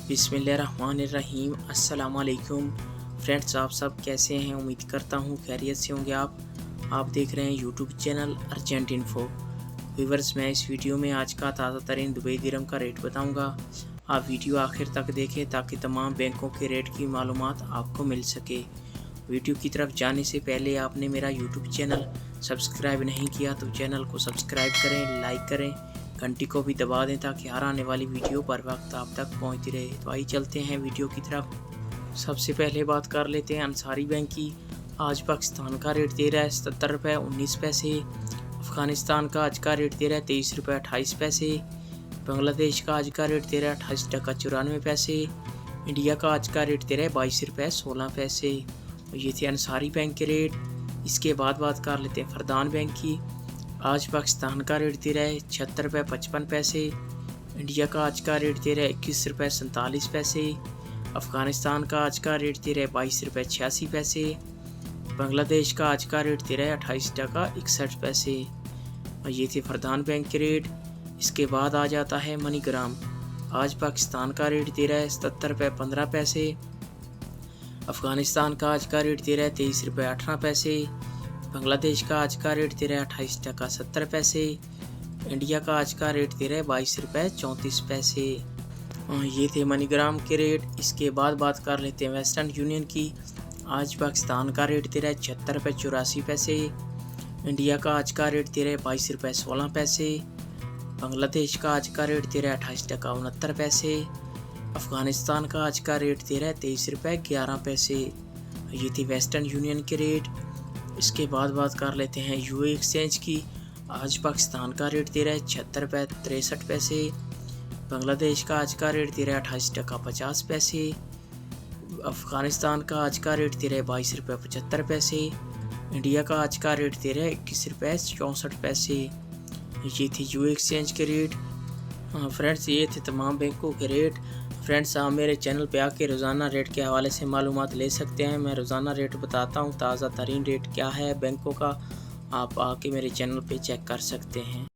बिस्मिल्लाहिर्रहमानिर्रहीम। अस्सलाम वालेकुम फ्रेंड्स, आप सब कैसे हैं? उम्मीद करता हूँ खैरियत से होंगे। आप देख रहे हैं YouTube channel urgent info. Viewers, मैं इस वीडियो में आज का ताज़ा तरीन दुबई दिरहम का रेट बताऊंगा। आप वीडियो आखिर तक देखें ताकि तमाम बैंकों के रेट की मालूमात आपको मिल सके। वीडियो की तरफ जाने से पहले आपने मेरा यूट्यूब चैनल सब्सक्राइब नहीं किया तो चैनल को सब्सक्राइब करें, लाइक करें, घंटी को भी दबा दें ताकि हर आने वाली वीडियो पर वक्त आप तक पहुंचती रहे। तो आइए चलते हैं वीडियो की तरफ। सबसे पहले बात कर लेते हैं अंसारी बैंक की। आज पाकिस्तान का रेट दे रहा है 77 रुपये 19 पैसे। अफ़गानिस्तान का आज का रेट दे रहा है 23 रुपये 28 पैसे। बांग्लादेश का आज का रेट दे रहा है 28 टका 94 पैसे। इंडिया का आज का रेट दे रहा है 22 रुपये 16 पैसे। ये थे अंसारी बैंक के रेट। इसके बाद बात कर लेते हैं फरदान बैंक की। आज पाकिस्तान का रेट दे रहा है 76 रुपये 55 पैसे। इंडिया का आज का रेट दे रहा है 21 रुपये 47 पैसे। अफ़गानिस्तान का आज का रेट दे रहा है 22 रुपये 86 पैसे। बांग्लादेश का आज का रेट दे रहा है 28 टका 61 पैसे। और ये थे फरदान बैंक के रेट। इसके बाद आ जाता है मनीग्राम। आज पाकिस्तान का रेट दे रहा है 77 रुपये 15 पैसे। अफ़गानिस्तान का आज का रेट दे रहा है 23 रुपये 18 पैसे। बांग्लादेश का आज का रेट दे रहा है 28 टका 70 पैसे। इंडिया का आज का रेट दे रहा है 22 रुपये 34 पैसे। ये थे मनीग्राम के रेट। इसके बाद बात कर लेते हैं वेस्टर्न यूनियन की। आज पाकिस्तान का रेट दे रहा है 76 रुपये 84 पैसे। इंडिया का आज का रेट दे रहा है 22 रुपये 16 पैसे। बांग्लादेश का आज का रेट दे रहा है 28 टका 69 पैसे। अफ़गानिस्तान का आज का रेट दे रहा है 23 रुपये 11 पैसे। ये थी वेस्टर्न यूनियन के रेट। इसके बाद बात कर लेते हैं यूए एक्सचेंज की। आज पाकिस्तान का रेट दे रहा है 76 रुपये 63 पैसे। बांग्लादेश का आज का रेट दे रहा है 28 टका 50 पैसे। अफ़गानिस्तान का आज का रेट दे रहा है 22 रुपये 75 पैसे। इंडिया का आज का रेट दे रहा है 21 रुपये 64 पैसे। ये थी यूए एक्सचेंज के रेट। फ्रेंड्स, ये थे तमाम बैंकों के रेट। फ्रेंड्स, आप मेरे चैनल पे आके रोज़ाना रेट के हवाले से मालूमात ले सकते हैं। मैं रोज़ाना रेट बताता हूँ, ताज़ा तरीन रेट क्या है बैंकों का, आप आके मेरे चैनल पे चेक कर सकते हैं।